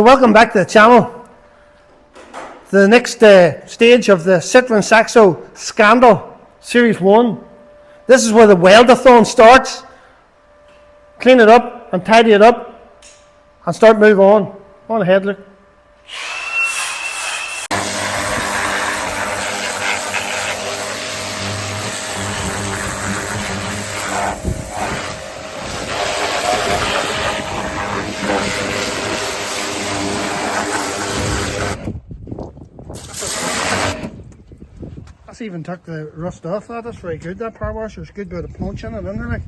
Welcome back to the channel. The next stage of the Citroën Saxo scandal, Series 1. This is where the weldathon starts. Clean it up and tidy it up and start move on. On ahead, look. That's even took the rust off that. That's very good. That power washer is a good bit of punch in it, isn't there? Like?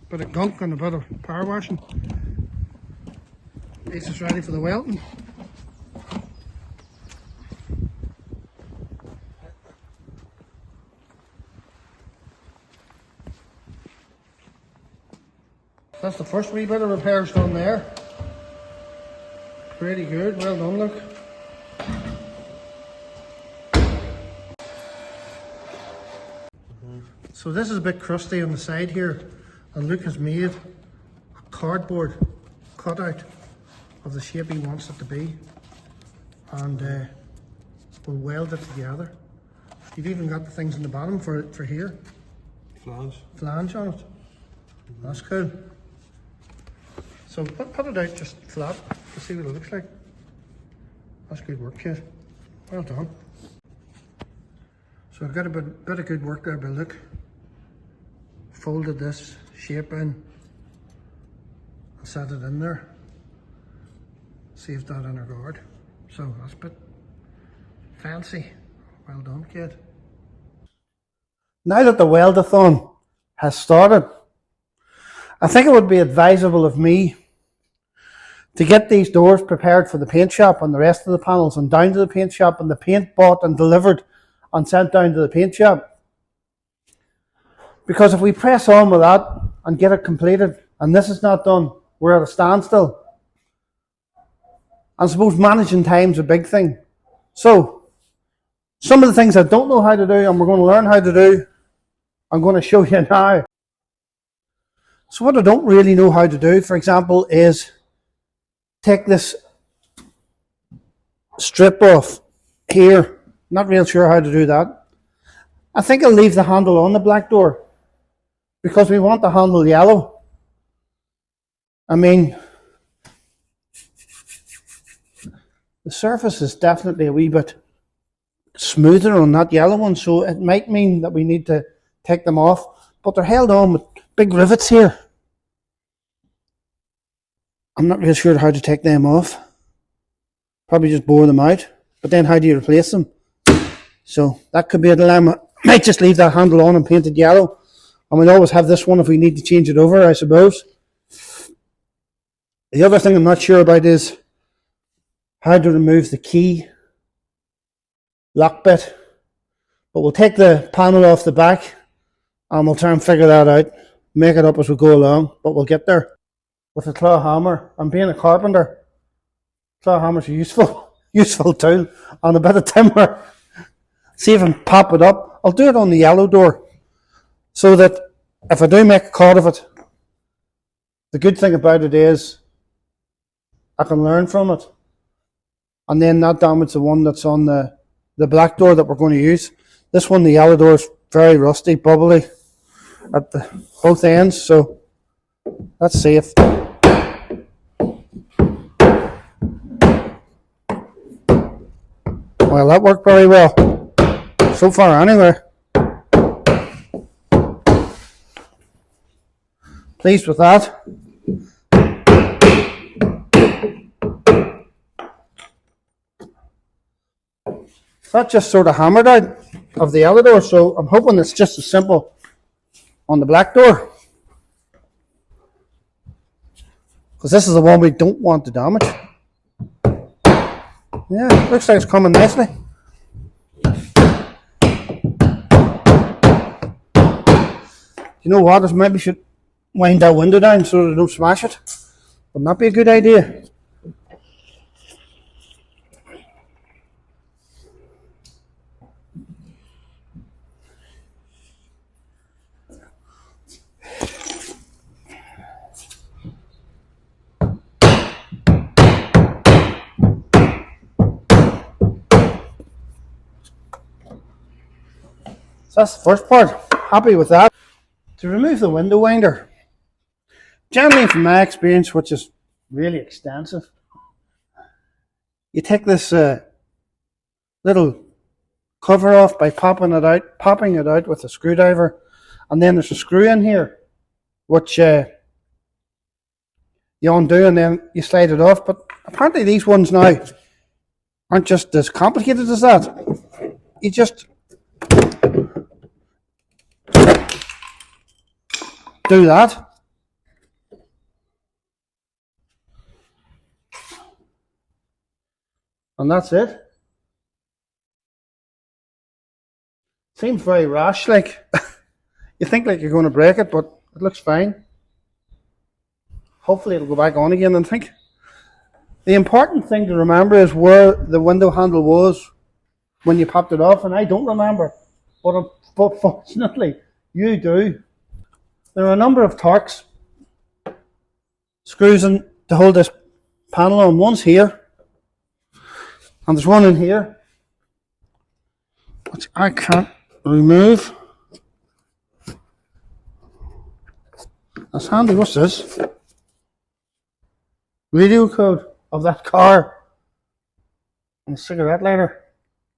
Bit of gunk and a bit of power washing. This is ready for the welding. That's the first wee bit of repairs done there. Pretty good, well done, look. So this is a bit crusty on the side here, and Luke has made a cardboard cutout of the shape he wants it to be, and we'll weld it together. You've even got the things in the bottom for here. Flange on it. That's cool. So put it out just flat to see what it looks like. That's good work, kid. Well done. So I've got a bit of good work there by Luke. Folded this shape in and set it in there. Saved that inner guard. So that's a bit fancy. Well done, kid. Now that the weldathon has started, I think it would be advisable of me to get these doors prepared for the paint shop and the rest of the panels, and down to the paint shop, and the paint bought and delivered and sent down to the paint shop. Because if we press on with that and get it completed, and this is not done, we're at a standstill. And I suppose managing time's a big thing. So, some of the things I don't know how to do and we're going to learn how to do, I'm going to show you now. So what I don't really know how to do, for example, is take this strip off here. Not real sure how to do that. I think I'll leave the handle on the black door, because we want the handle yellow. I mean, the surface is definitely a wee bit smoother on that yellow one, so it might mean that we need to take them off, but they're held on with big rivets here. I'm not really sure how to take them off. Probably just bore them out, but then how do you replace them? So that could be a dilemma. Might just leave that handle on and paint it yellow. And we'll always have this one if we need to change it over, I suppose. The other thing I'm not sure about is how to remove the key lock bit. But we'll take the panel off the back and we'll try and figure that out. Make it up as we go along, but we'll get there. With a claw hammer, and being a carpenter, claw hammer's a useful tool, and a bit of timber. See if I can pop it up. I'll do it on the yellow door, so that if I do make a cut of it, the good thing about it is I can learn from it, and then not damage the one that's on the black door that we're going to use. This one, the yellow door, is very rusty, bubbly at both ends, so let's see if... Well, that worked very well. So far, anyway. Pleased with that. That just sort of hammered out of the other door, so I'm hoping it's just as simple on the black door. Because this is the one we don't want to damage. Yeah, looks like it's coming nicely. You know what, I maybe should wind that window down so that I don't smash it. Wouldn't that be a good idea? So that's the first part. Happy with that. To remove the window winder, generally from my experience, which is really extensive, you take this little cover off by popping it out with a screwdriver, and then there's a screw in here which you undo and then you slide it off. But apparently these ones now aren't just as complicated as that. You just do that, and that's it. Seems very rash, like you think like you're going to break it, but it looks fine. Hopefully it'll go back on again. I think the important thing to remember is where the window handle was when you popped it off, and I don't remember, but fortunately you do. There are a number of Torx screws in to hold this panel on. One's here, and there's one in here which I can't remove. That's handy. What's this? Radio code of that car. And a cigarette lighter.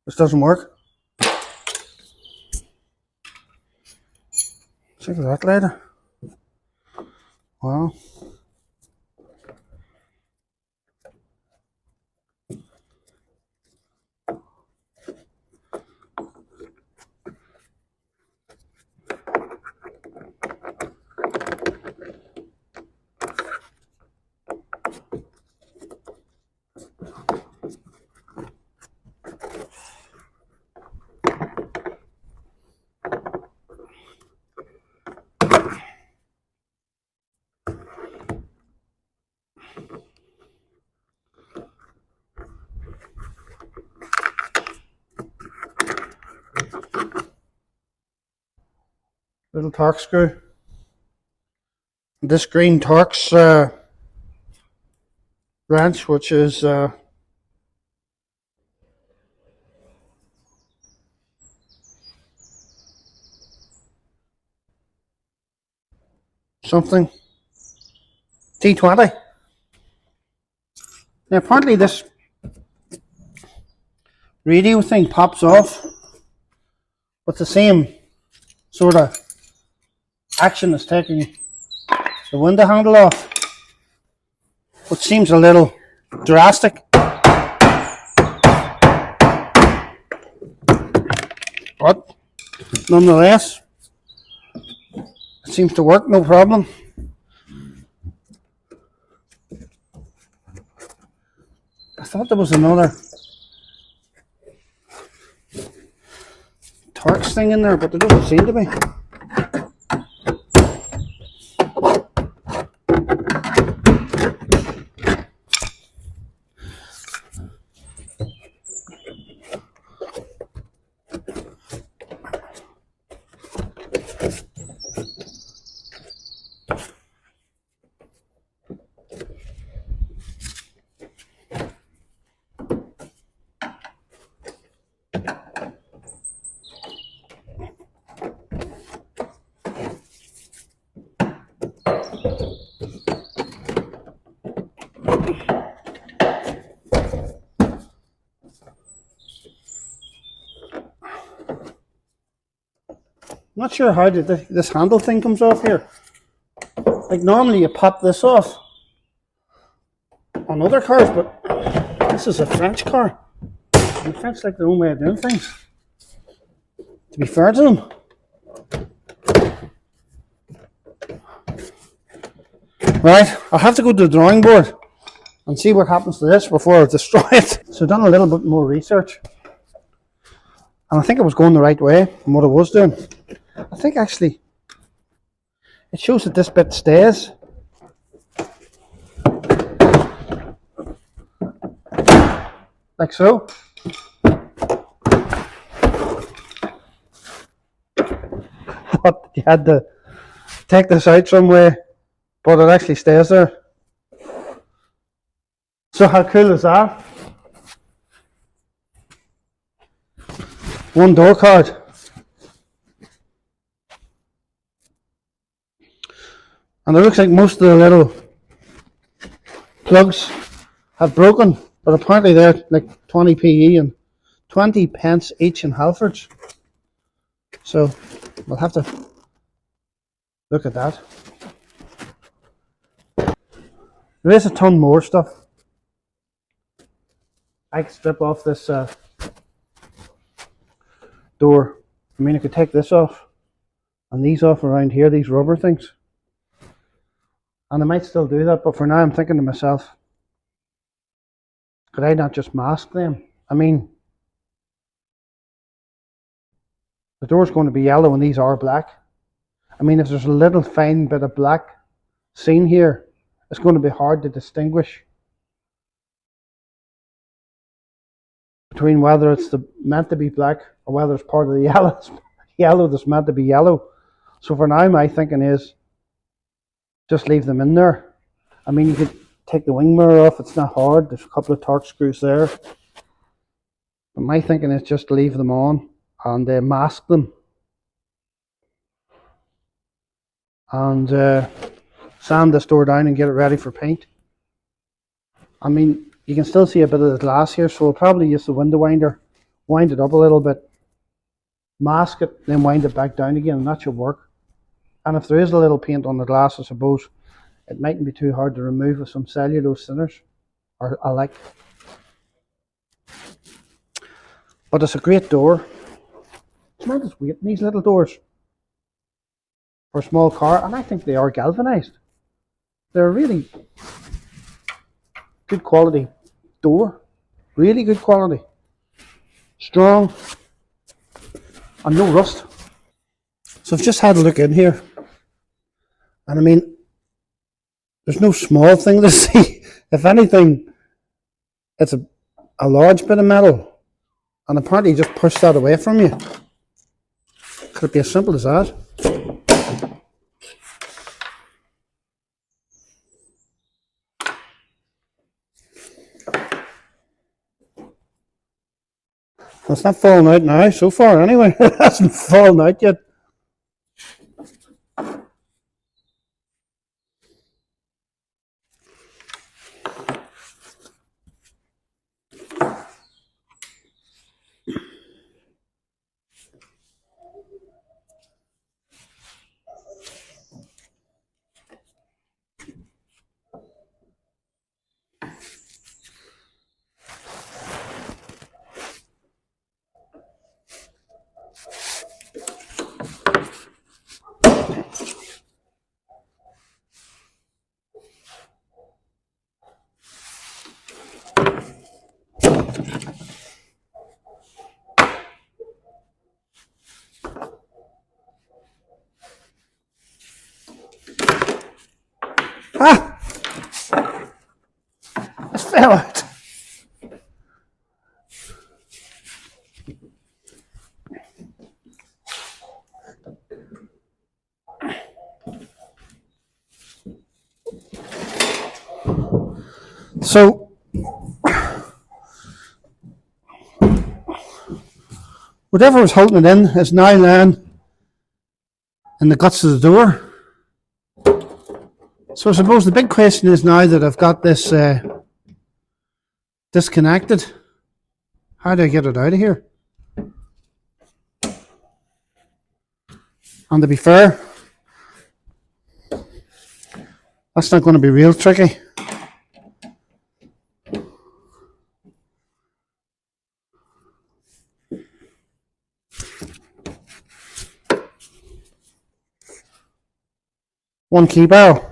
This doesn't work. Cigarette lighter. Wow. Little Torx screw. This green Torx wrench, which is something T20. Now apparently this radio thing pops off with the same sort of action as taking the window handle off, which seems a little drastic, but nonetheless it seems to work no problem. I thought there was another Torx thing in there, but there doesn't seem to be. I'm not sure how this handle thing comes off here. Like normally you pop this off on other cars, but this is a French car. And the French like their own way of doing things, to be fair to them. Right, I'll have to go to the drawing board and see what happens to this before I destroy it. So I've done a little bit more research, and I think I was going the right way from what I was doing. I think actually it shows that this bit stays. Like so. But you had to take this out some way, but it actually stays there. So how cool is that? One door card. And it looks like most of the little plugs have broken, but apparently they're like 20 PE and 20 pence each in Halfords. So we'll have to look at that. There is a ton more stuff. I could strip off this door. I mean, I could take this off and these off around here, these rubber things. And I might still do that, but for now I'm thinking to myself, could I not just mask them? I mean, the door's going to be yellow and these are black. I mean, if there's a little fine bit of black seen here, it's going to be hard to distinguish between whether it's meant to be black or whether it's part of the yellow that's meant to be yellow. So for now, my thinking is just leave them in there. I mean, you could take the wing mirror off, it's not hard. There's a couple of Torx screws there. But my thinking is just leave them on and mask them. And sand this door down and get it ready for paint. I mean, you can still see a bit of the glass here, so we'll probably use the window winder, wind it up a little bit, mask it, then wind it back down again, and that should work. And if there is a little paint on the glass, I suppose it mightn't be too hard to remove with some cellulose thinners, or I like. But it's a great door. It's tremendous weight in these little doors for a small car, and I think they are galvanized. They're really good quality door, really good quality, strong, and no rust. So I've just had a look in here, and I mean, there's no small thing to see. If anything, it's a large bit of metal, and apparently you just push that away from you. Could it be as simple as that? It's not falling out now, so far anyway. It hasn't fallen out yet. Ah! It fell out. So, whatever was holding it in is now lying in the guts of the door. So I suppose the big question is, now that I've got this disconnected, how do I get it out of here? And to be fair, that's not going to be real tricky. One key barrel.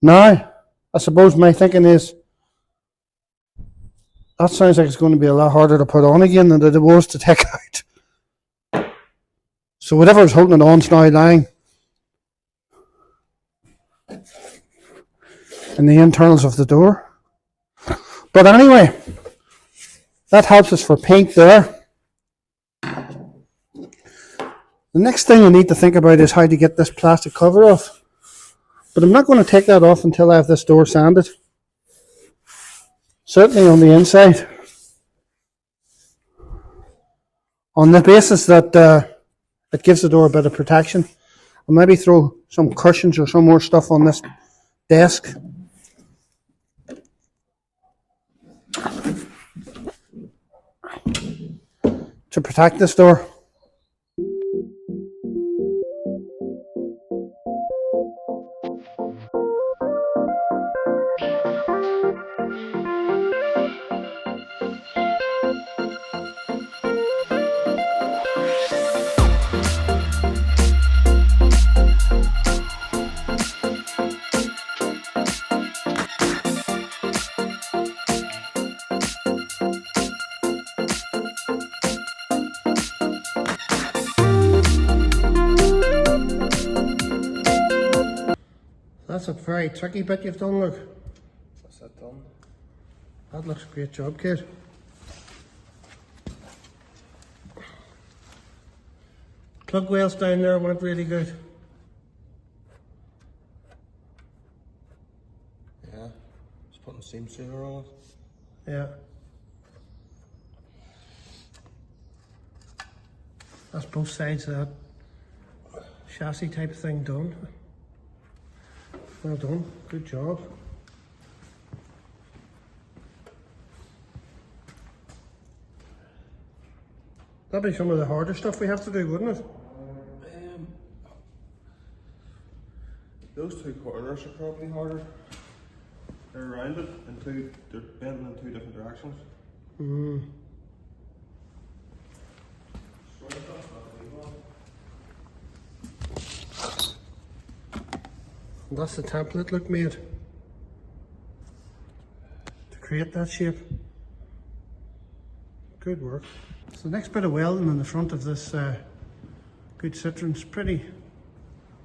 Now, I suppose my thinking is, that sounds like it's going to be a lot harder to put on again than it was to take out. So whatever is holding it on is now lying in the internals of the door. But anyway, that helps us for paint there. The next thing I need to think about is how to get this plastic cover off. But I'm not going to take that off until I have this door sanded. Certainly on the inside. On the basis that it gives the door a bit of protection. I'll maybe throw some cushions or some more stuff on this desk. To protect this door. That's a very tricky bit you've done, look. What's that done? That looks a great job, kid. Plug wells down there weren't really good. Yeah, just putting seam sealer on it. Yeah. That's both sides of that chassis type thing done. Well done, good job. That'd be some of the harder stuff we have to do, wouldn't it? Those two corners are probably harder. They're rounded and they're bending in two different directions. That's the template look made to create that shape. Good work. So the next bit of welding on the front of this good Citroen's pretty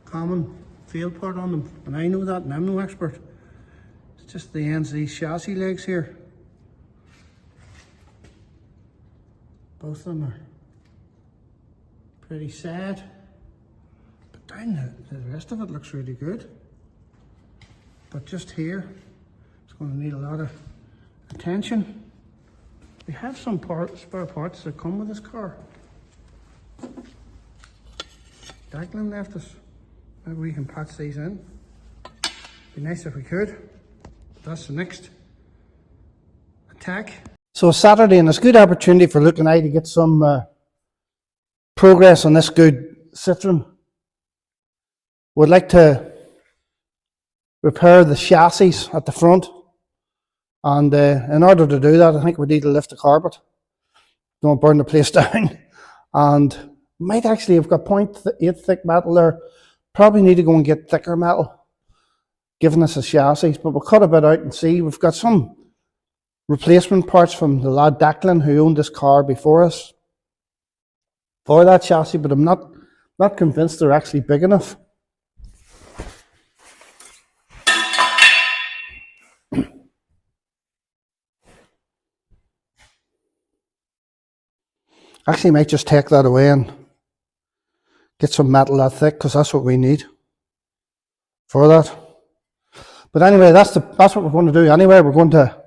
common field part on them, and I know that and I'm no expert. It's just the ends of these chassis legs here. Both of them are pretty sad, but down the rest of it looks really good. But just here, it's going to need a lot of attention. We have some spare parts that come with this car. Declan left us. Maybe we can patch these in. Be nice if we could. That's the next attack. So it's Saturday and it's a good opportunity for Luke and I to get some progress on this good Citroen. We'd like to repair the chassis at the front, and in order to do that I think we need to lift the carpet, don't burn the place down, and might actually have got 0.8 thick metal there. Probably need to go and get thicker metal given us a chassis, but we'll cut a bit out and see. We've got some replacement parts from the lad Declan who owned this car before us for that chassis, but I'm not convinced they're actually big enough. Actually, might just take that away and get some metal that thick, because that's what we need for that. But anyway, that's what we're going to do anyway. We're going to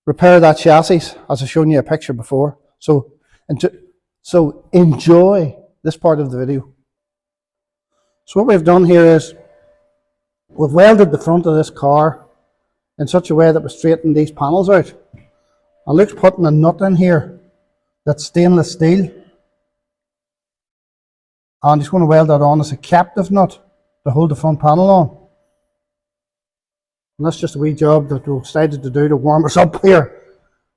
repair that chassis, as I've shown you a picture before. So enjoy this part of the video. So what we've done here is we've welded the front of this car in such a way that we straighten these panels out. And Luke's putting a nut in here that's stainless steel, and he's going to weld that on as a captive nut to hold the front panel on. And that's just a wee job that we decided to do to warm us up here.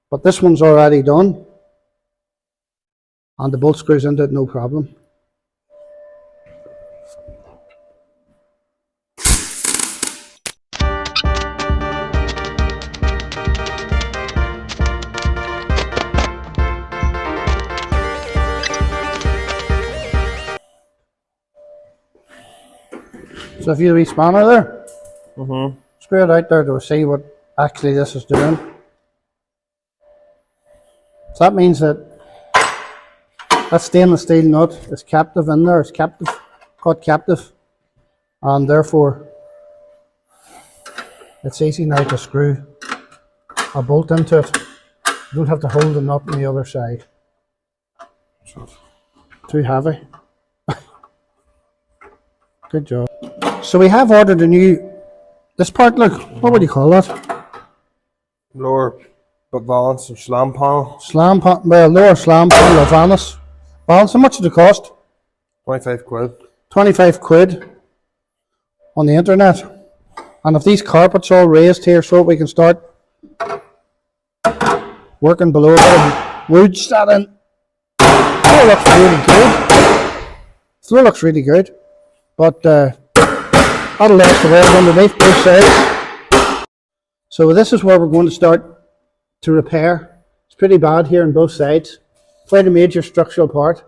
But this one's already done, and the bolt screws into it no problem. So if you have a wee spanner there, screw it out there to see what actually this is doing. So that means that that stainless steel nut is captive in there, it's captive, caught captive, and therefore it's easy now to screw a bolt into it. You don't have to hold the nut on the other side. Too heavy. Good job. So we have ordered a new, this part, look, what would you call that? Lower valance and slam panel. Slam panel, well, lower slam panel or valance. Valance, how much did it cost? 25 quid. 25 quid on the internet. And if these carpets all raised here so we can start working below a bit of wood standing. Floor looks really good. Floor looks really good. But that'll last the weld underneath both sides. So this is where we're going to start to repair. It's pretty bad here on both sides. Quite a major structural part.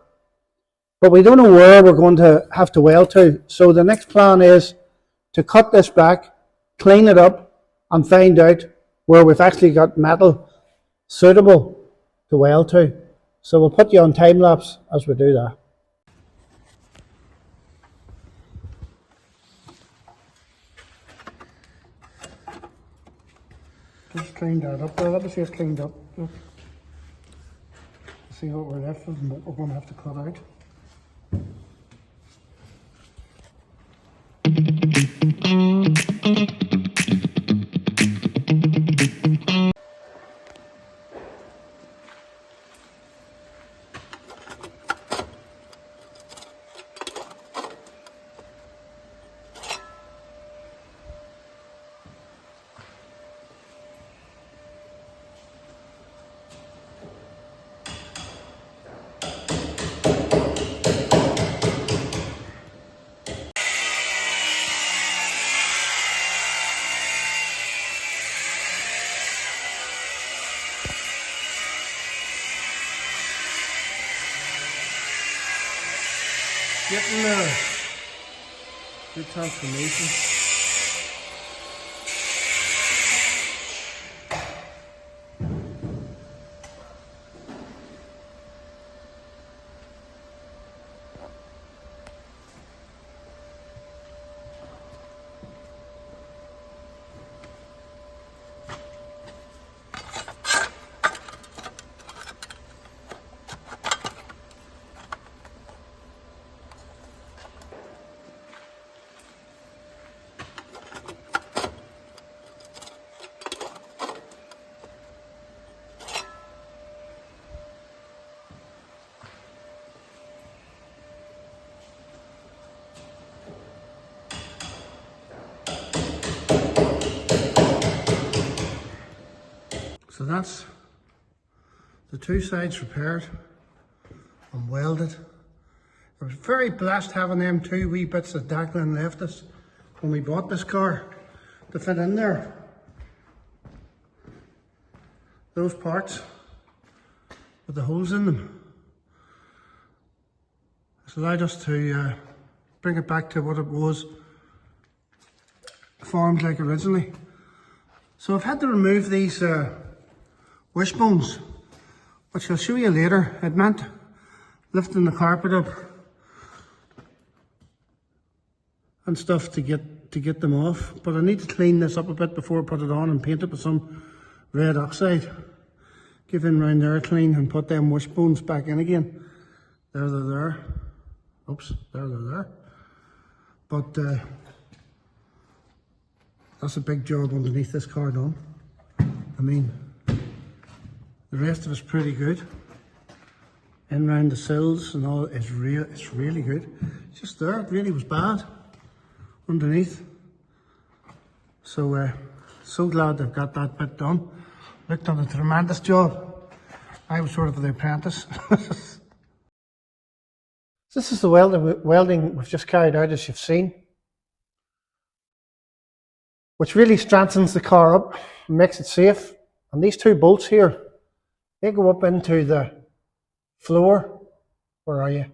But we don't know where we're going to have to weld to. So the next plan is to cut this back, clean it up, and find out where we've actually got metal suitable to weld to. So we'll put you on time lapse as we do that. Just cleaned that up there. Let me see it's cleaned up. Look. See what we're left with and what we're going to have to cut out. Getting there. Good transformation. So that's the two sides repaired and welded. I was very blessed having them two wee bits that Declan left us when we bought this car to fit in there. Those parts with the holes in them. It's allowed us to bring it back to what it was formed like originally. So I've had to remove these wishbones, which I'll show you later. It meant lifting the carpet up and stuff to get them off. But I need to clean this up a bit before I put it on and paint it with some red oxide. Give in round there clean and put them wishbones back in again. There they're there. Oops, there they're there. But that's a big job underneath this car done. I mean, the rest of it's pretty good. In round the sills and all is real. It's really good. It's just there. It really was bad underneath. So so glad they've got that bit done. Look, done a tremendous job. I was sort of the apprentice. This is the welding we've just carried out, as you've seen, which really strengthens the car up and makes it safe. And these two bolts here, they go up into the floor. Where are you?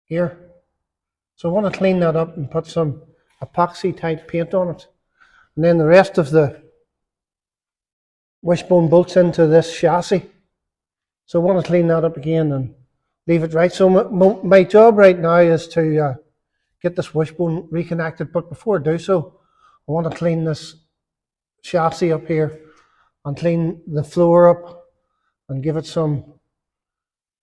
Here. So I want to clean that up and put some epoxy type paint on it. And then the rest of the wishbone bolts into this chassis. So I want to clean that up again and leave it right. So my job right now is to get this wishbone reconnected. But before I do so, I want to clean this chassis up here and clean the floor up and give it some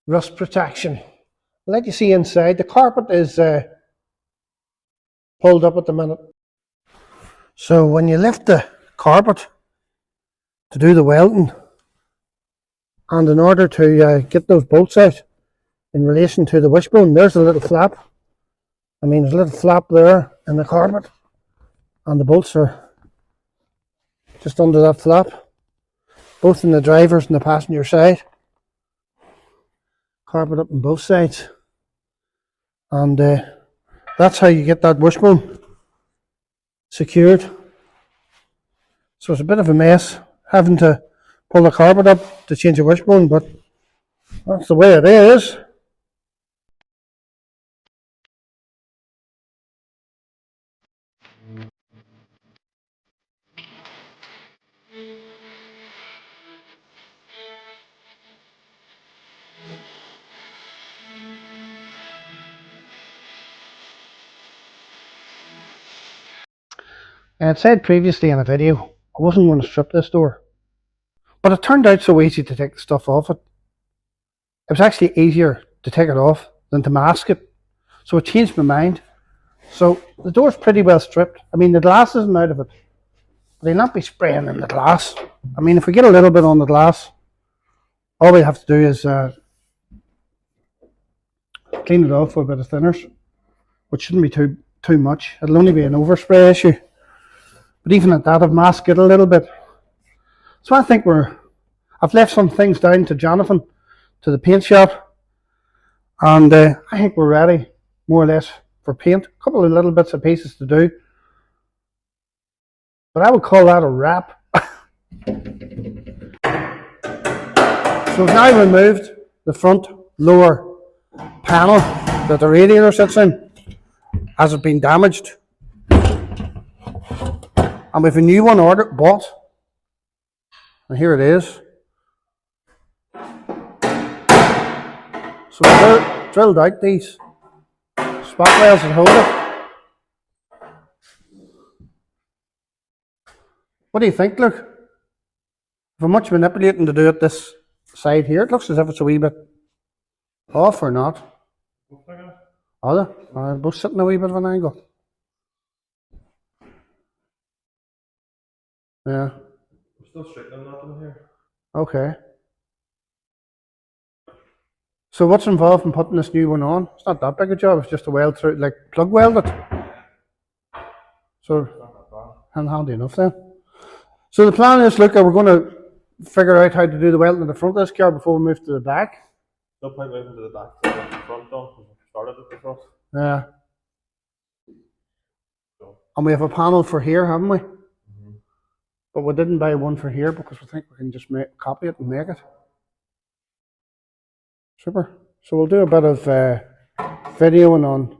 rust protection. I'll let you see inside. The carpet is pulled up at the minute. So when you lift the carpet to do the welding, and in order to get those bolts out in relation to the wishbone, there's a little flap. I mean, there's a little flap there in the carpet, and the bolts are just under that flap, both in the driver's and the passenger side. Carpet up on both sides, and that's how you get that wishbone secured. So it's a bit of a mess having to pull the carpet up to change the wishbone, but that's the way it is. I had said previously in a video I wasn't going to strip this door, but it turned out so easy to take the stuff off it. It was actually easier to take it off than to mask it, so it changed my mind. So the door's pretty well stripped. I mean, the glass isn't out of it, but I'll not be spraying in the glass. I mean, if we get a little bit on the glass, all we have to do is clean it off with a bit of thinners, which shouldn't be too much. It'll only be an overspray issue. But even at that, I've masked it a little bit. So I think I've left some things down to Jonathan, to the paint shop, and I think we're ready, more or less, for paint. A couple of little bits of pieces to do, but I would call that a wrap. So we've now removed the front lower panel that the radiator sits in, as it's been damaged. And we've a new one bought, and here it is. So we drilled out these spot welds that hold it. What do you think, Luke? If I'm much manipulating to do it this side here, it looks as if it's a wee bit off or not. Are they? Are they both sitting a wee bit of an angle? Yeah. We're still straightening that in here. Okay. So what's involved in putting this new one on? It's not that big a job, it's just a weld through, like plug weld it. So, handy enough then. So the plan is, look, we're going to figure out how to do the welding in the front of this car before we move to the back. No point moving to the back, so the front done, because we started at the front. Yeah. And we have a panel for here, haven't we? But we didn't buy one for here because we think we can just copy it and make it. Super. So we'll do a bit of videoing on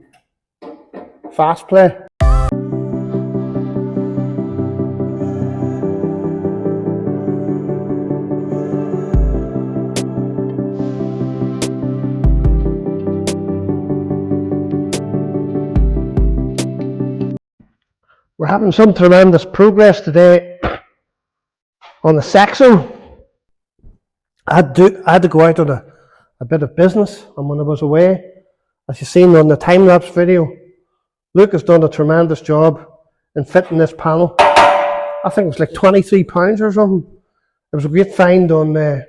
fast play. We're having some tremendous progress today on the Saxo. I had to go out on a bit of business, and when I was away, as you've seen on the time-lapse video, Luke has done a tremendous job in fitting this panel. I think it was like £23 or something. It was a great find on the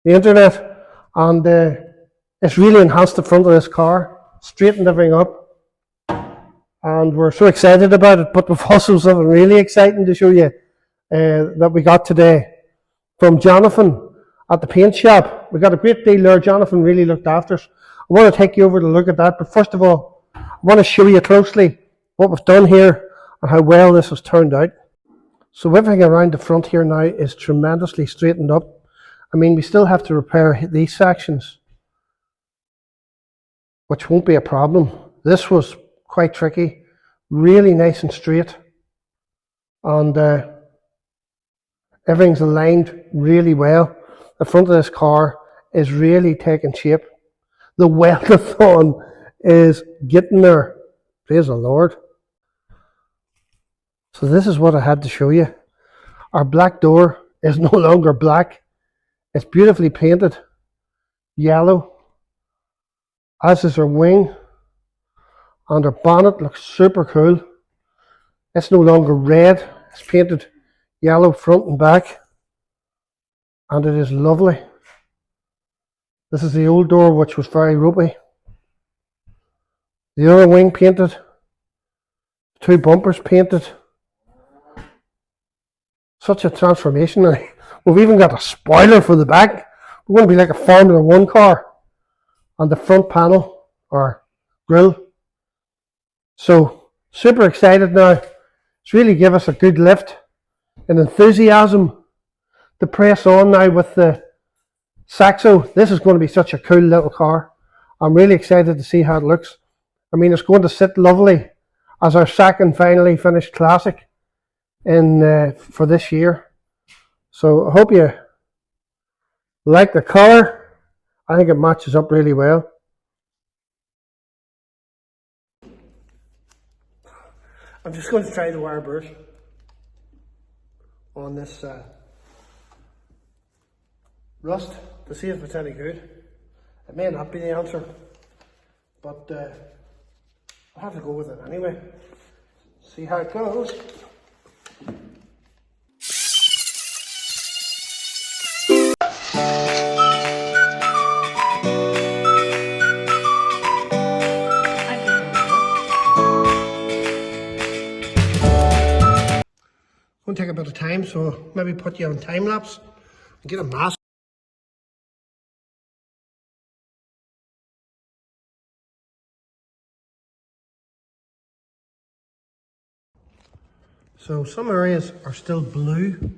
internet, and it's really enhanced the front of this car, straightened everything up, and we're so excited about it. But we've also something really exciting to show you that we got today from Jonathan at the paint shop. We got a great deal there. Jonathan really looked after us. I want to take you over to look at that, but first of all, I want to show you closely what we've done here and how well this has turned out. So everything around the front here now is tremendously straightened up. I mean, we still have to repair these sections, which won't be a problem. This was quite tricky, really nice and straight, and everything's aligned really well. The front of this car is really taking shape. The weldathon is getting there. Praise the Lord. So this is what I had to show you. Our black door is no longer black. It's beautifully painted yellow, as is our wing. And our bonnet looks super cool. It's no longer red, it's painted yellow front and back, and it is lovely. This is the old door, which was very ropey. The other wing painted, 2 bumpers painted. Such a transformation. We've even got a spoiler for the back. We're going to be like a Formula 1 car. And the front panel, or grille. So, super excited now. It's really give us a good lift and enthusiasm to press on now with the Saxo. This is going to be such a cool little car. I'm really excited to see how it looks. I mean, it's going to sit lovely as our second finally finished classic in for this year. So I hope you like the colour. I think it matches up really well. I'm just going to try the wire brush on this rust to see if it's any good. It may not be the answer, but I'll have to go with it anyway. See how it goes. It's going to take a bit of time, so maybe put you on time lapse and get a mask. So some areas are still blue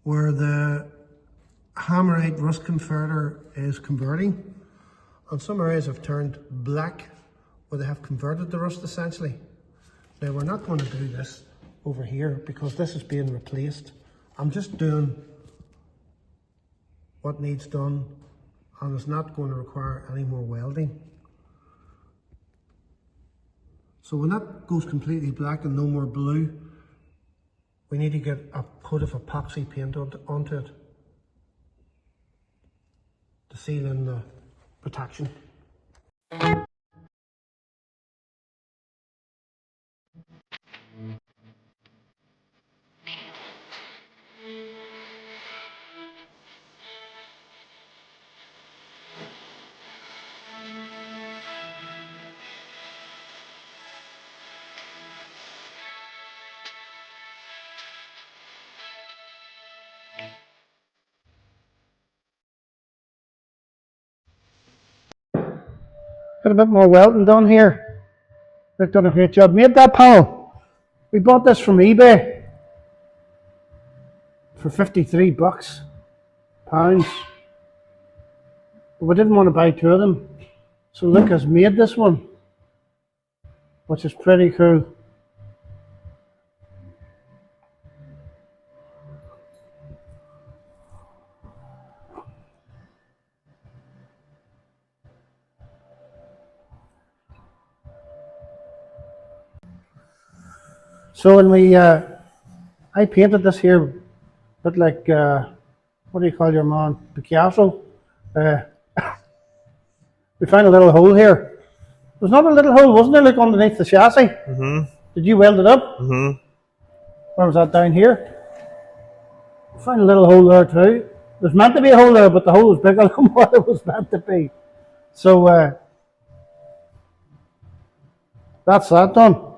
where the hammerite rust converter is converting, and some areas have turned black where they have converted the rust essentially. Now we're not going to do this over here because this is being replaced. I'm just doing what needs done, and it's not going to require any more welding. So when that goes completely black and no more blue, we need to get a coat of epoxy paint onto it to seal in the protection. Got a bit more welding done here. They've done a great job. Made that panel. We bought this from eBay for 53 bucks, pounds. But we didn't want to buy 2 of them. So Luke has made this one, which is pretty cool. So when we, I painted this here, but like, what do you call your man? Picasso. We found a little hole here. There's not a little hole, wasn't there, like underneath the chassis? Mm-hmm. Did you weld it up? Mm-hmm. Where was that, down here? We found a little hole there too. There's meant to be a hole there, but the hole was bigger than what it was meant to be. So that's that done.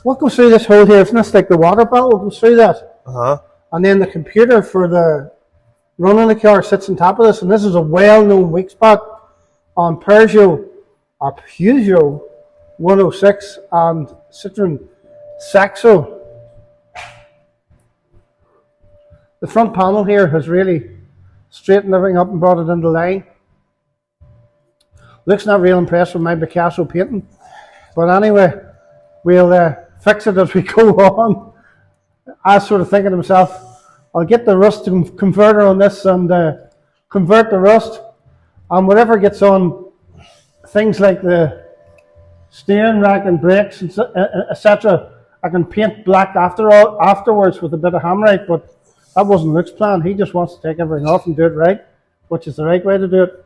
What goes through this hole here? Isn't this like the water bottle goes through that? Uh-huh. And then the computer for the running the car sits on top of this, and this is a well-known weak spot on Peugeot 106 and Citroën Saxo. The front panel here has really straightened everything up and brought it into line. Luke's not real impressed with my Picasso painting, but anyway, we'll fix it as we go on. I was sort of thinking to myself, I'll get the rust converter on this and convert the rust, and whatever gets on things like the steering rack and brakes, etc., I can paint black afterwards with a bit of hammerite, but that wasn't Luke's plan. He just wants to take everything off and do it right, which is the right way to do it.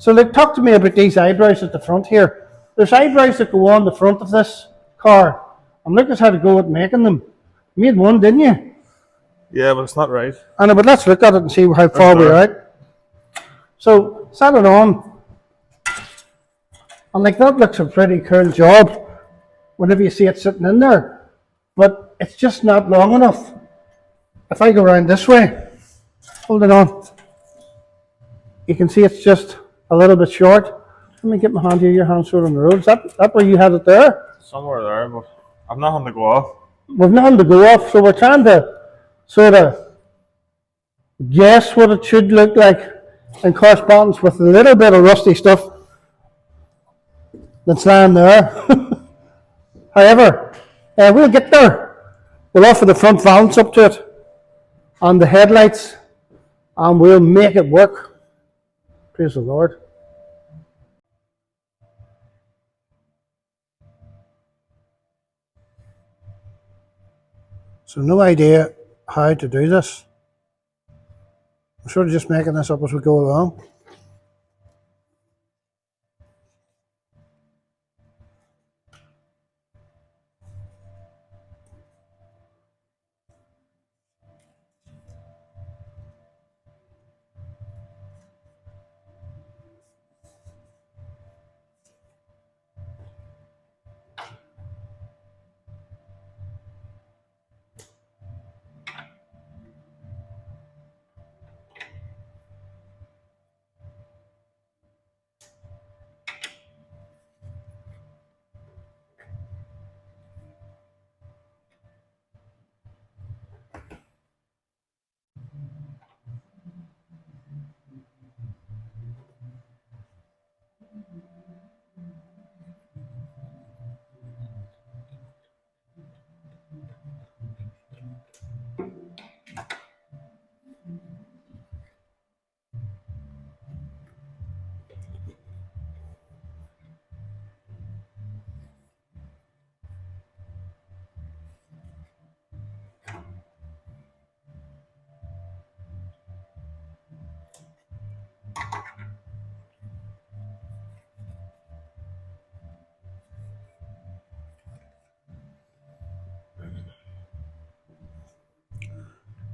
So like, talk to me about these eyebrows at the front here. There's eyebrows that go on the front of this car. And look at how to go at making them. You made one, didn't you? Yeah, but it's not right. I know, but let's look at it and see how far we're at. So set it on. And like, that looks a pretty cool job whenever you see it sitting in there. But it's just not long enough. If I go around this way, hold it on. You can see it's just a little bit short. Let me get my hand here, your hand's short on the road. Is that where you had it there? Somewhere there, but I've nothing to go off. We've nothing to go off, so we're trying to sort of guess what it should look like in correspondence with a little bit of rusty stuff that's lying there. However, we'll get there. We'll offer the front valance up to it and the headlights, and we'll make it work. Praise the Lord. So no idea how to do this. I'm sort of just making this up as we go along.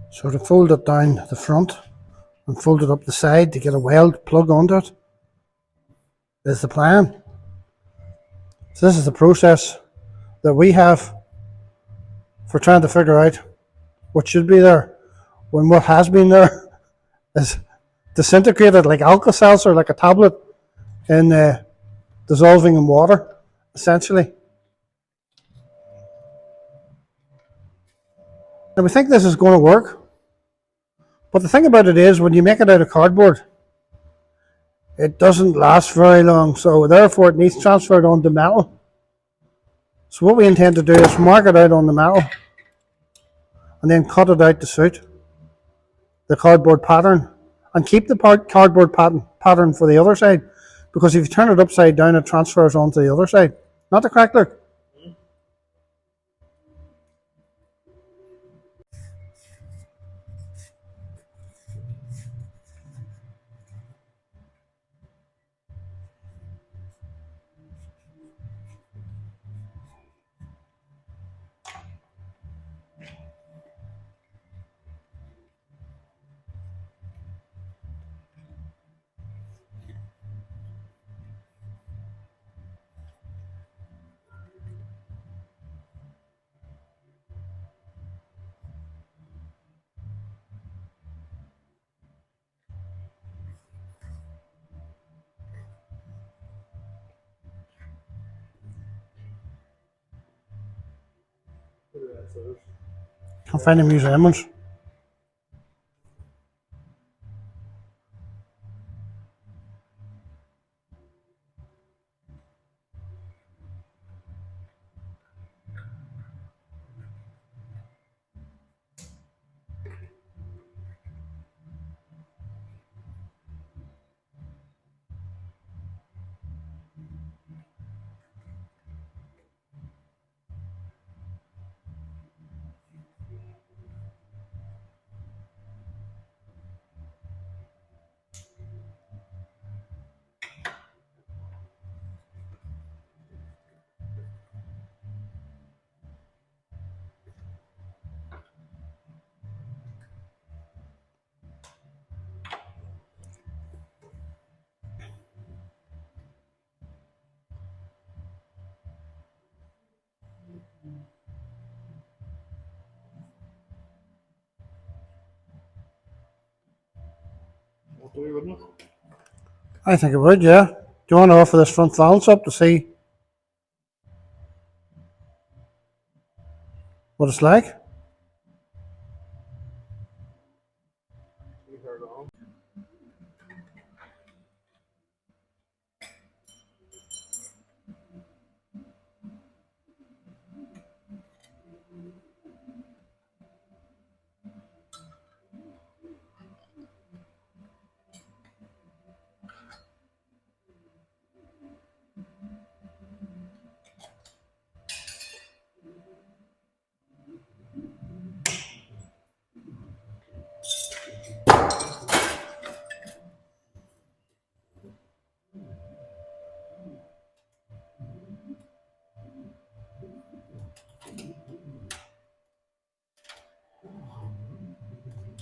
Sort of fold it down the front and fold it up the side to get a weld plug onto it. Is the plan. So this is the process that we have for trying to figure out what should be there when what has been there is disintegrated like Alka-Seltzer, like a tablet in dissolving in water, essentially. And we think this is going to work, but the thing about it is when you make it out of cardboard, it doesn't last very long, so therefore it needs transferred onto metal. So what we intend to do is mark it out on the metal and then cut it out to suit the cardboard pattern and keep the cardboard pattern for the other side, because if you turn it upside down it transfers onto the other side. Not the crack, look. Can't find the museum ones. wouldn't it? I think it would, yeah. Do you want to offer this front valance up to see what it's like? We heard on.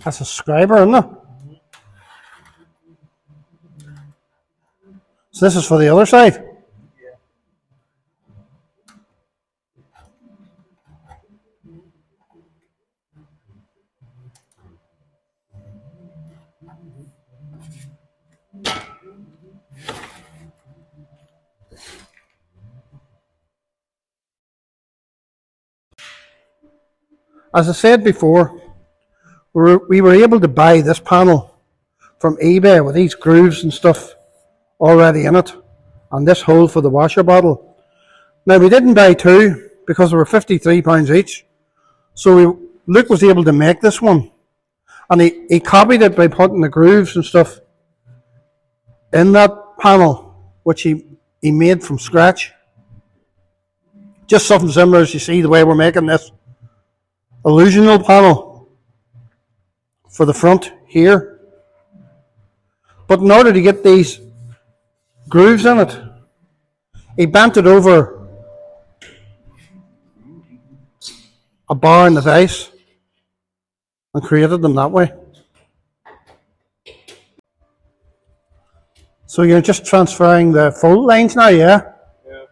That's a scriber, isn't it? So this is for the other side. Yeah. As I said before, we were able to buy this panel from eBay with these grooves and stuff already in it, and this hole for the washer bottle. Now we didn't buy two because they were £53 each. So Luke was able to make this one, and he copied it by putting the grooves and stuff in that panel, which he made from scratch. Just something similar as you see the way we're making this illusional panel for the front here. But in order to get these grooves in it, he bent it over a bar in the vise and created them that way. So you're just transferring the fold lines now, yeah? Yeah.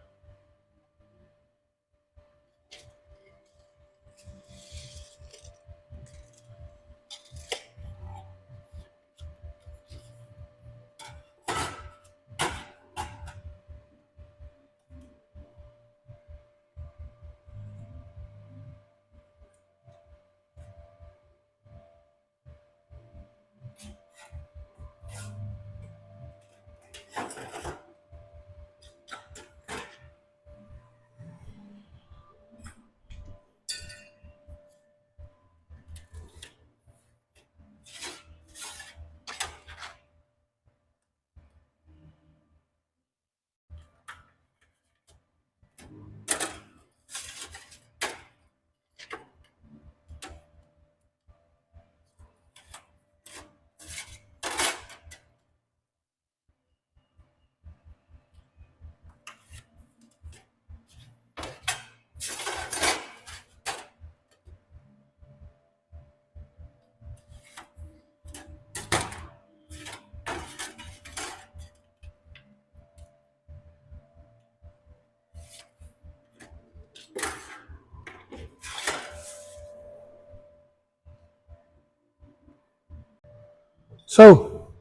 So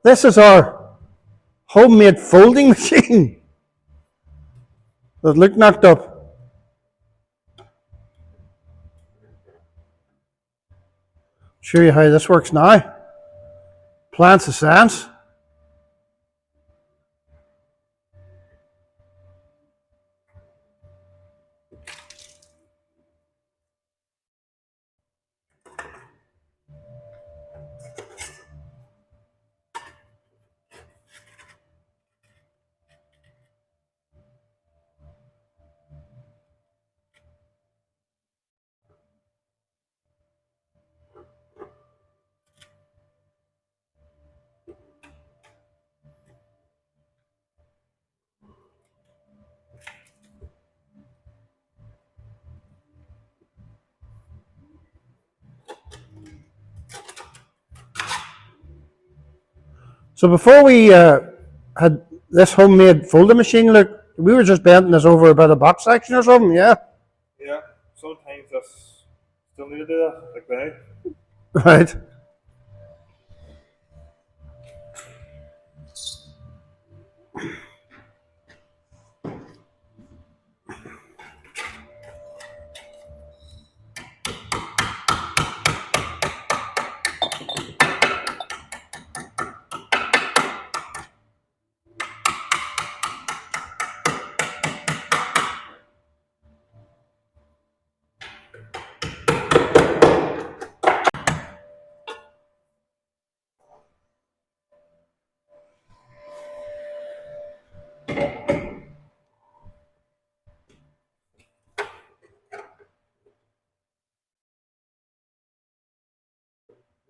this is our homemade folding machine that Luke knocked up. Show you how this works now. Plants of science. So before we had this homemade folding machine, look, we were just bending this over a bit of box section or something, yeah? Yeah. Sometimes that's still need to do that, like now. Right.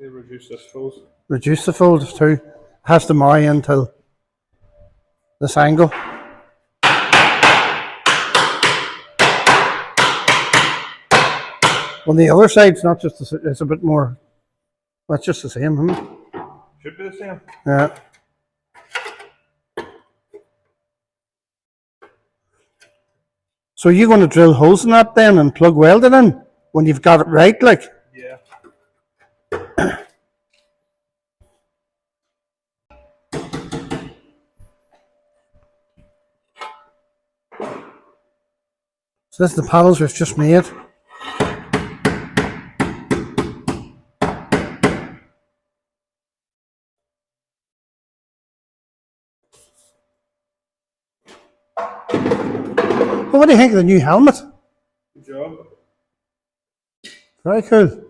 They reduce this folds. Reduce the folds too. Has to marry into this angle. On the other side's not just it's a bit more. That's just the same, hmm? Should be the same. Yeah. So you're going to drill holes in that then and plug welding in when you've got it right, like? Yeah. So this is the panels we've just made. Well, what do you think of the new helmet? Good job. Very cool.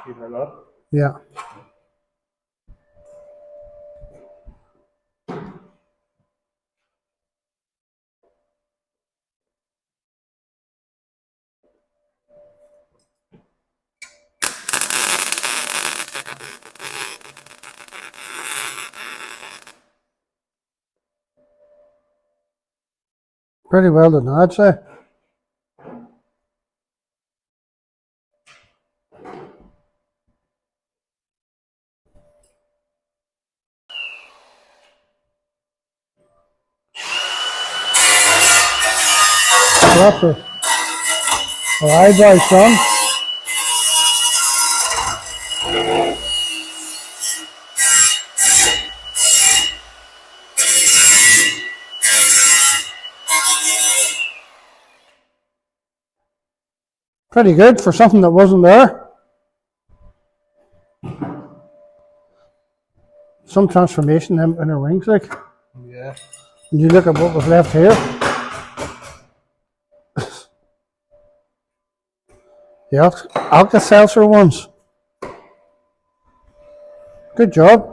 You heard that? Yeah. Pretty well done, I'd say. So that's a eyebrow son. Pretty good for something that wasn't there. Some transformation in her wings, like. Yeah. And you look at what was left here. The Alka-Seltzer ones. Good job.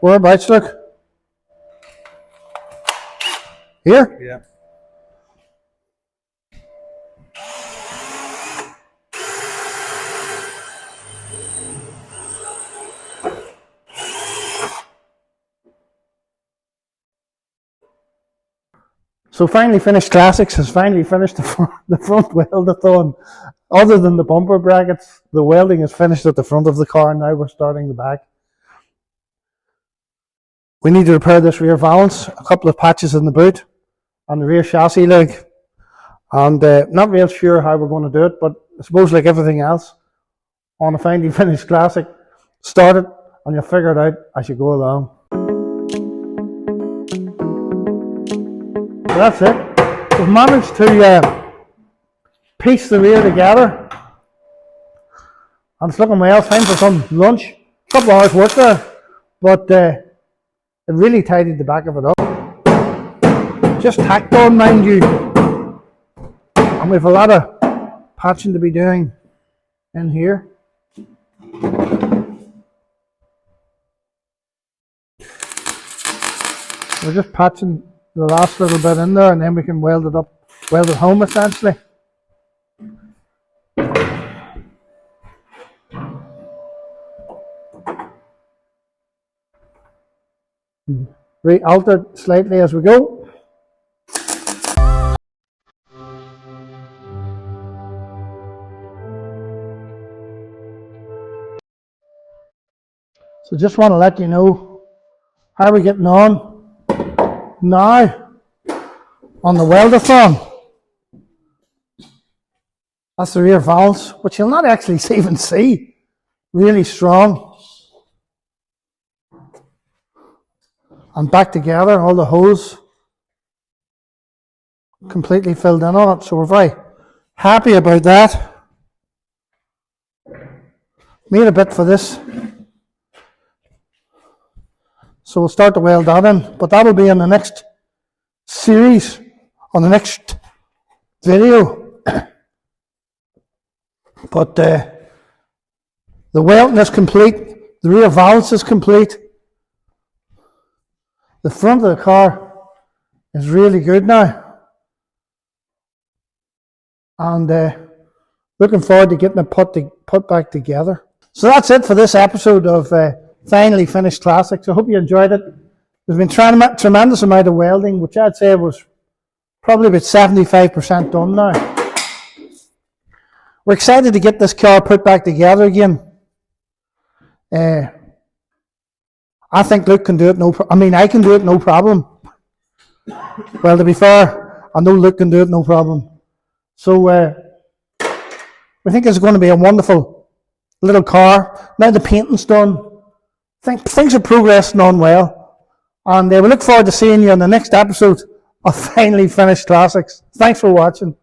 Whereabouts, look? Here? Yeah. So Finally Finished Classics has finally finished the front weldathon. Other than the bumper brackets, the welding is finished at the front of the car, and now we're starting the back. We need to repair this rear valance, a couple of patches in the boot, and the rear chassis leg. And not real sure how we're going to do it, but I suppose like everything else, on a Finally Finished Classic, start it and you'll figure it out as you go along. So that's it. We've managed to piece the rear together, and it's looking well. Time for some lunch. A couple of hours work there, but it really tidied the back of it up. Just tacked on, mind you, and we've a lot of patching to be doing in here. We're just patching the last little bit in there, and then we can weld it up, weld it home essentially. Re-alter slightly as we go. So just want to let you know how we're getting on now on the weldathon. That's the rear valves, which you'll not actually even see. Really strong. And back together, all the hose completely filled in on it. So we're very happy about that. Made a bit for this. So we'll start to weld that in, but that'll be in the next series, on the next video. But the welding is complete, the rear valves is complete. The front of the car is really good now. And looking forward to getting it put back together. So that's it for this episode of Finally Finished Classics. I hope you enjoyed it. There's been a tremendous amount of welding, which I'd say was probably about 75% done now. We're excited to get this car put back together again. I think Luke can do it I can do it no problem. Well, to be fair, I know Luke can do it no problem. So we think it's going to be a wonderful little car. Now the painting's done. I think things are progressing on well. And we look forward to seeing you on the next episode of Finally Finished Classics. Thanks for watching.